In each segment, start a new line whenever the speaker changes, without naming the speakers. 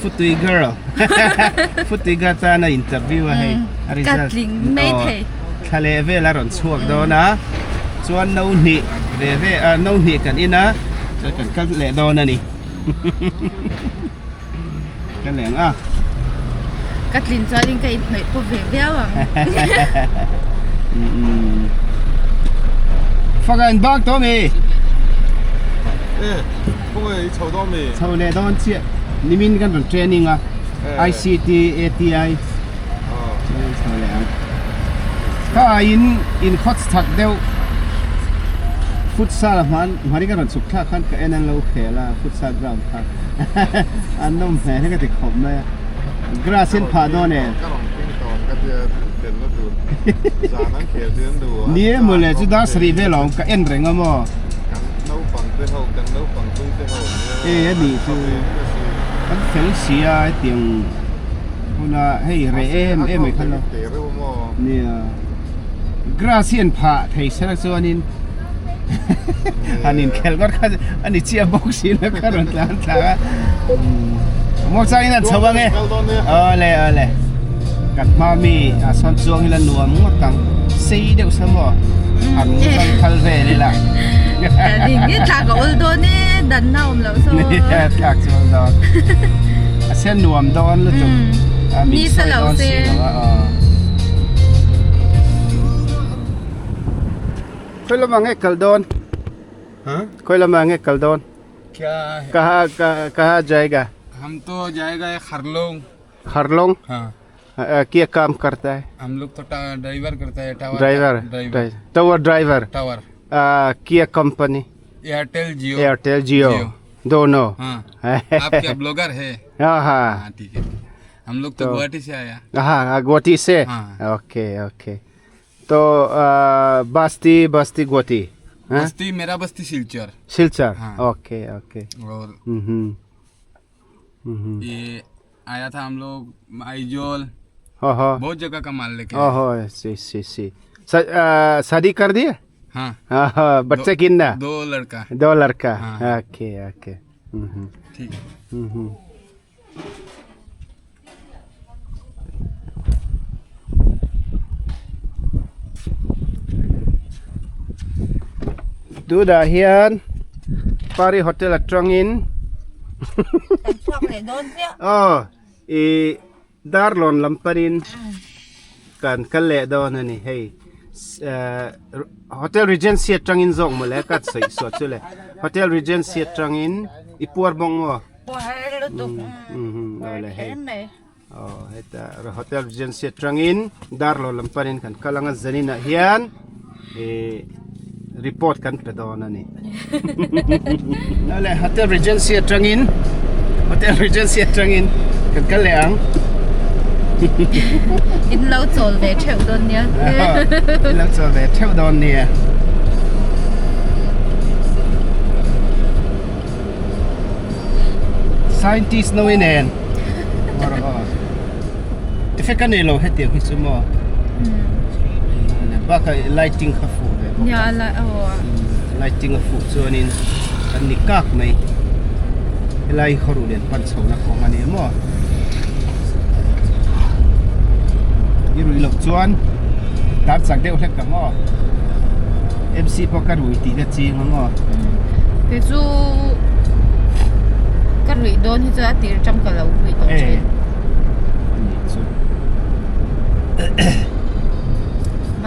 futui girl futui girl ตาในอินเตอร์วิวให้
กัดลิงไม่เท
ทะเลเวลาร้อนช่วงโดนะส่วนนู่นนี่เรเวนู่นนี่กันอีนะจะกันก็แหล่โดนะนี่กันแหล่อ่ะ
กัดลิงจอยลิงก็อินเหนื่อยปุ๊บเบี้ยวอ่ะ
ฟังกันบ้างตัวมี
พวกไอ้ชาวดอมช
าวเลดอนเชียนี่มินกันเป็นเทรนนิ่งอ่ะ ICT ATI ชาวเลถ้าอินคอสตักเดียวฟุตซาลมันมาริกันสุขท่าขันกับเอ็นเราเขล่าฟุตซาลกราวด์ท่าอันนั้นแม่ให้กันติดขอบไหมกราเซนพาโดเนี่ย
ก็ลองปิ้งตอนก็จะเดินรถดูจากนั้นเขียนเดินดู
นี่เมื่อไรจุดนั้นสรีเวลองกับเอ็นเร่งมั้ง
กันเล่าฝั่งเต้ากันเล่าฝั่งตุ้งเต้า
นี่คือกันเฟลซีอ่ะเตียงคุณน่ะให้เรไม่คันละเนี่ยกราเซียนพาไทยเสร็จส่วนนี้อันนี้เคลก็คันอันนี้เชียร์บ็อกซิ่งนะครับรันตาตามองใจนั่นชาวบ้านเนี่ยเลยกัดมามีส่วนช่วงที่เราหนัวมั่วตังซีเดียวสมออันนี้ต้องคัลเวเลยล่ะ
แต่ดิ่งนี่จากกับอุลโดนี่ดันน้ำแล้วโซ่
นี่จากช่วงดอนเส้นหนวมดอนแล้วจุด
มีสลับเส้น
ค่อยละมังเอกลดอนค่อยละมังเอกลดอนकहाँ जाएगा
हम तो जाएगा खरलोंग
खरलोंग क्या काम करता है
हम लोग तो ड्राइवर करता है
टावर ड्राइवर क्या कंपनी एयरटेल जियो दोनों
आप क्या ब्लॉगर है
हाँ
ठीक है हम लोग तो गुवाहाटी से आया
हाँ गुवाहाटी से ओके तो बस्ती गुवाहाटी
बस्ती मेरा बस्ती
सिलचर ओके
और ये आया था हम लोग आइजोल बहुत जगह का माल लेके
सी शादी कर दिया हाँ बच्चे कितना दो लड़का ओके
ठीक
ดูดาเฮียนปารีโฮเทลตรังอินอีดาร์ลอนลัมปารินกันกัลเลดอนนี่เฮ้โฮเทลรีเจนซีตรังอินส่งมาแล้วกัดใส่สวดเลยโฮเทลรีเจนซีตรังอินอีปัวร์บงวะอะไรเฮ้เฮ้แต่โฮเทลรีเจนซีตรังอินดาร์ลอนลัมปารินกันกัลังจันนินเฮียนreport kan pedona ni nale hotel regency atangin kan kaleang
in lo chol ve theu don nia
in lo chol ve theu don nia scientist no in en maro efekane lo hetiang hisumo baka lighting khafu
ya la
lighting khafu chuanin an nikak mai elai khoru len pan chhona khom ani mo irui lok chuan tar chak deuh hlek ka mo MC poka rui ti na chi mo
te chu ka rui don hi cha tir cham ka lo rui to che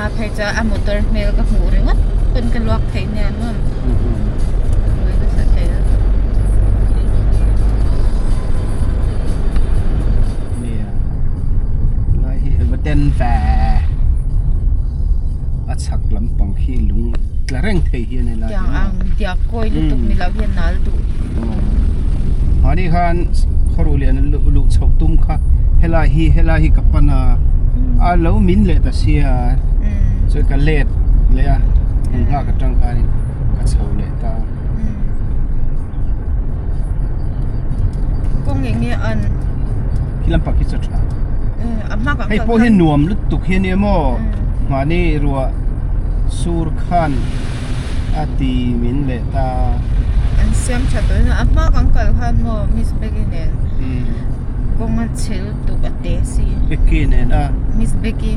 มาเพจจะมอเตอร์เมลกับหมูเรื่องเป็นกันลวกไทยเนี่ยมั้งเลยก็สักแค่
เนี่ยเลยมาเต้นแฝอัดสักลำปองขี้ลุงกระเร่งเทียนในร้าน
อย่างอังเดียกอยลุตุกมีแล้วเพียนนัลดู
อันนี้คันเขารู้เรียนลูกชกตุ้มค่ะเฮลาฮีกับปนาแล้วมินเลตเสียช่วยกันเลดเลยอ่ะเห็นว่ากับจังการกับเสาเลตา
ก็อย่างเงี้ยอัน
ที่ลำปางคิดจะทำให้พวกเห็นหนวมลึกตุกเห็นเนี่ยมั่วมานี่รัวสูรขันอาตีมินเลตา
อันเสียมชัดเลยนะอันมากกังกัลขันมั่วมิสเบกินเนล con ăn chịu tụ cái té gì
Becky nè
Miss Becky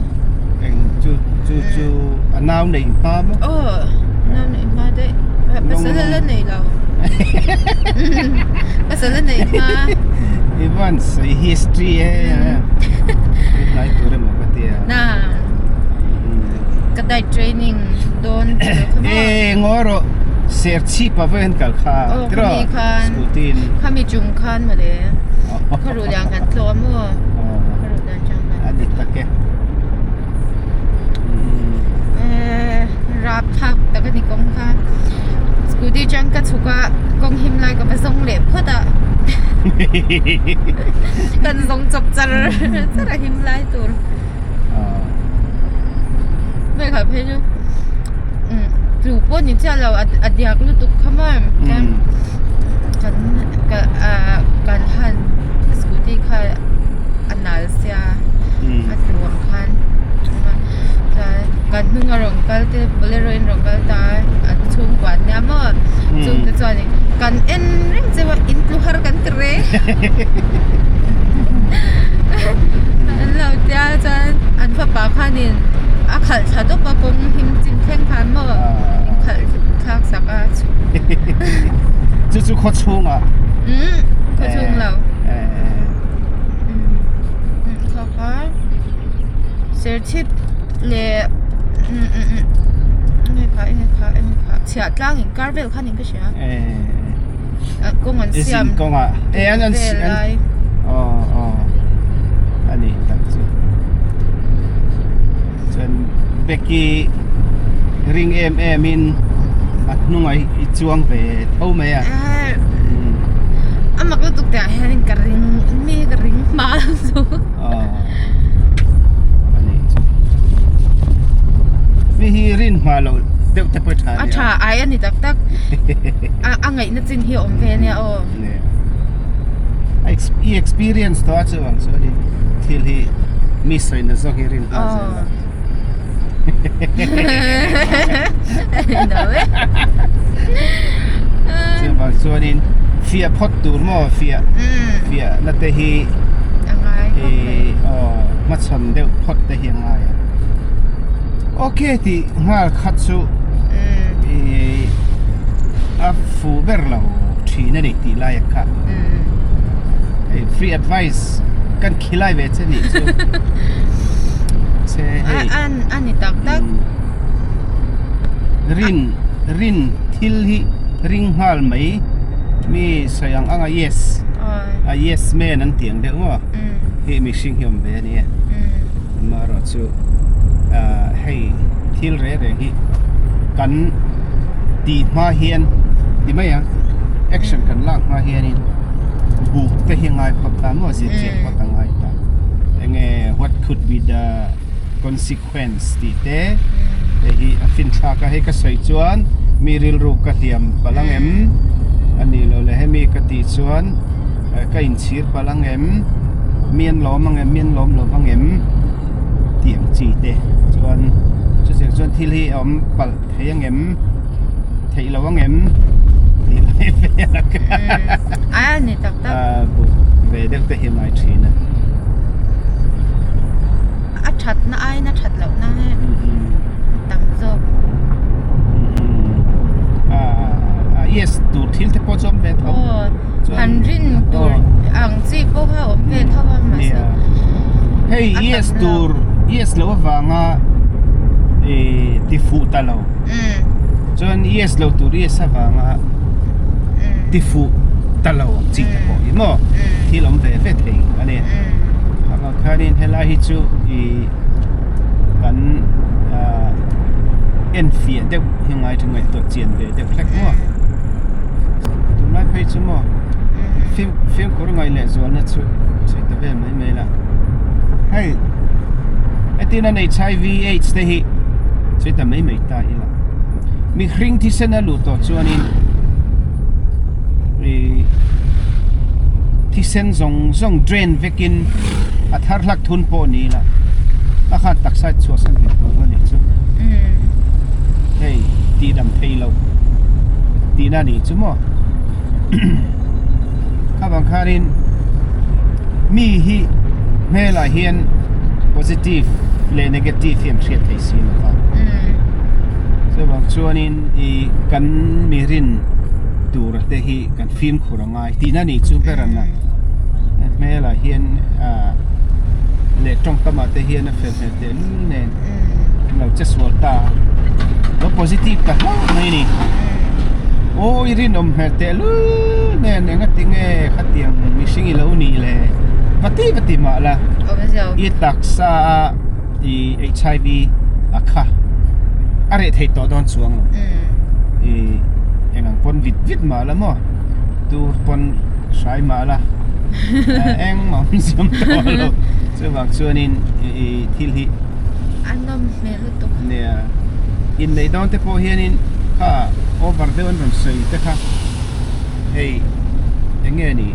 anh chú nào này pa mà
nào này mà đấy bây giờ lên này đâu bây giờ lên này mà
Evans history lại tụi em mà cái
nè cái đại training don
ngồi rồi search pa ven kal kha
tro
skutin
kami chung khan ma le kharu yang kan tlo mo kharu dan chang kan
adit take
rap thak ta ka ni kong kha skuti chang ka chuka kong him lai ka basong le phota kan zong chop char chara him lai tur ve kha phe ju chủ quân những cha là adiak lu tuk khamam kan han skuti kha analsia atluang khan kan hung arong kal te bolero in rong kal ta chung kwan nya mo chung te chani kan en ring chewa in tu har kan tre lo tia chan an fa pa khanin a khal cha to pa kong him chin kheng khan mo khal thak saka
chú khó chung à
khó chung lâu khó khó sẽ chip le nghe khá chia lang in khawvêl khan in cái gì công an xiêm
công à anh anh này thật sự chân Becky ring em in nung ai chuang về thâu mày à
mặc lu tục tại hay cái ring mà số
mi hi rin mà lo đều tập bơi thả
à ai anh đi tak anh ấy nó xin hiểu invên nha
experience đó chứ vâng số đi till hi miss rồi nó do hi rin chứ vâng số đi phía pot tour mo phía là thế hi mắt sần đều pot thế hi ngay ok thì ngal khát su phụ bер lâu chỉ nên để tí lại cả free advice kan khilai về thế này chứ
anh đi tak
rin thil hi ring hal mấy mi sayang anga yes yes man an tiang de mo hi mi sing hiom be ni ma ro chu hey thil re hi kan ti ma hian ti mai action kan lak ma hian in bu te hi ngai phata mo si che phata ngai ta enge what could be the consequence ti te hi afin tha ka he ka sei chuan miril ru ka thiam palang em ani lo le hemi ka ti chuan ka in chhir palang em mian lom mang em tiang chi te chuan chu se chuan thil hi om pal theiang em thei lawang em ti lai ve la ka
ani tak
bu ve de te hi mai thina
a that na ai na that lo na tam zo
yes tu thil te po chom ve tho
han rin tu ang chi po ha om ve tho ma sa
hey yes lo wanga ti fu ta lo chuan yes lo tu ri sa wanga ti fu ta lo chi te po i mo thil om ve ve thei ani ha khanin hela hi chu I kan en fia de hingai tu ngai to chien ve de flek mo tu mai phei chu mo phim ko ngai le zo na chu sai ta ve mai la hey atina nei HIV AIDS te hi sai ta mai ta hi la mi hring thi sena lu to chuanin thi sen zong drain vekin athar lak thun po ni la ta khan taksai chu san hi ko ni chu hey ti dam thei lo ti na ni chu mo ka bang kharin มีฮิแม่ละเฮียน positive และ negative เฮียนเทียบไทยสินะครับซึ่งบางส่วนนี้กันมีรินตัวเตหิกันฟิล์มขุรงไงที่นั่นนี่ซูเปอร์นะแม่ละเฮียนเละจงตมาเตเฮียนเฟลเตลเนี่ยเราจะสวดตาแล้ว positive ตาไม่นี่โอ้ยรินอมเตลเนี่ยงั้นติงขัดเตียงมิชิงอีเหล่านี้เลยปฏิมาละอีตักษาHIV อะค่ะอะไรที่ตัวโดนสวงเองปนวิดมาละมั้งตัวปนใช้มาละเองมันเสียมตัวเราซึ่งบางส่วนนี้ที่ที่
อันนั้นไม่รู้ตัว
เนี่ยอินในดอนเตโพเฮียนินข้าโอเวอร์เดนมันสื่อแต่ค่ะเฮ้ยยังไงนี่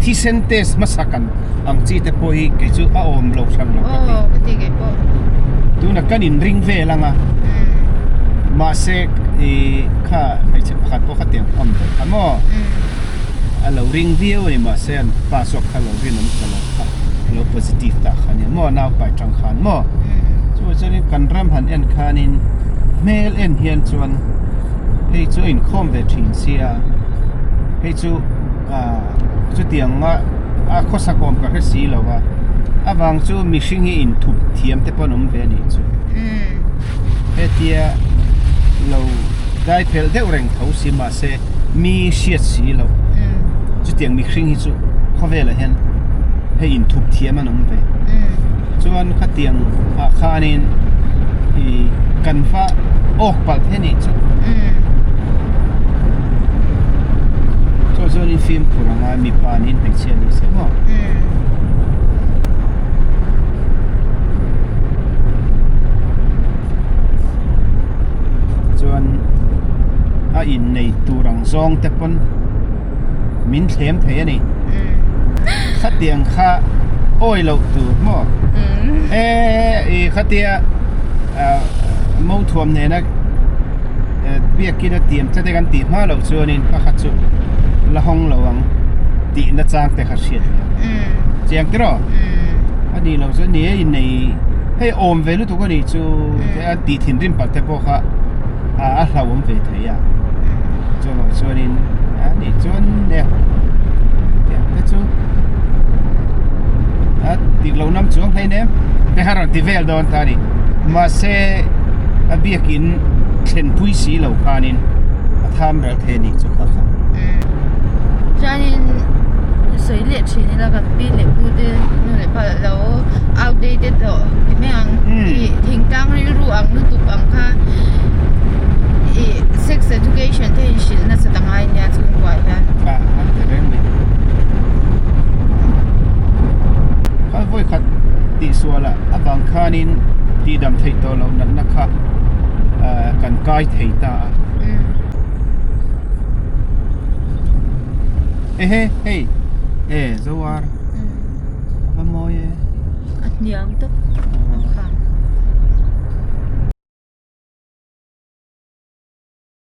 ที่เซนเตสมาสักกันอังจีเตโพฮีเกจูอาอมโลกชันโลก
ก็ตีเก็บ
ตัวนักการอินริงเวลังอ่ะมาเซกข้าไม่ใช่ขัดพวกขัดเตียงอมแต่ขโมเราริงวิวนี่มาเซนปาสกข้าเราเรียนน้ำตาลค่ะเราโพซิทีฟตาขันเนี่ยมั่วน่าไปจังขันมั่วช่วยจะนี่กันรำหันเอ็นขันินเมลเอ็นเฮียนชวนให้ช่วยอินคอมเวทีนเซียให้ช่วยเตียงว่าข้อสักอมกับเรื่องสีเราว่าบางช่วมีสิ่งที่อินทุบเทียมแต่ปนมเวนิช่วยเฮตียเราได้เพลเดอร์เร่งเขาสิมาเซมีเชียดสีเราจุดเตียงมีสิ่งที่ช่วยข้อเวลาเห็นให้อินทุบเทียมมันมเวส่วนขัดเตียงข้านินกันฟ้าออกปัดเห็นนี่ช่วยส่วนนี้ฟิล์มคุรางมีปานินเป็นเชียนี่ใช่ไหมส่วนอินในตัวรังซองแต่ปนมินเทียมเทียนี่ขัดเตียงข้าโอ้ยเราตัวมั้งขัดเตียมูทวมเนี่ยนะเบียกินเตียมจะได้กันตีมาเราส่วนนี้ก็ขัดสุดละห้องระวังตีนจางแต่ขัดเสียเจียงที่รออันนี้เราจะเนี่ยในให้อมเวลุทุกคนนี่จู่แต่ตีถิ่นริมปัดแต่พวกเขาเราอมเวทยาจู่ส่วนนี้อันนี้ส่วนเนี่ยแต่จู่ตีเราน้ำจ่วงให้เนี่ยแต่หาเราตีเวลโดนตาดิมาเซ่เบียกินเช่นพุยสีเหล่าคานินทำแบบเทนิจุกค่ะ
จานิน水裂起那个比例不的，那里怕了outdated 了，怎么样？听讲的路昂路读昂看，sex education 这一些那是当然人家从外呀。
这边没。เขาพูดขัดตีสัวละบางข้านินตีดำไทยตัวเรานั้นนะคะกันกายไทยตาเฮ้สวาร์บะมอย
อันยามตุ๊ก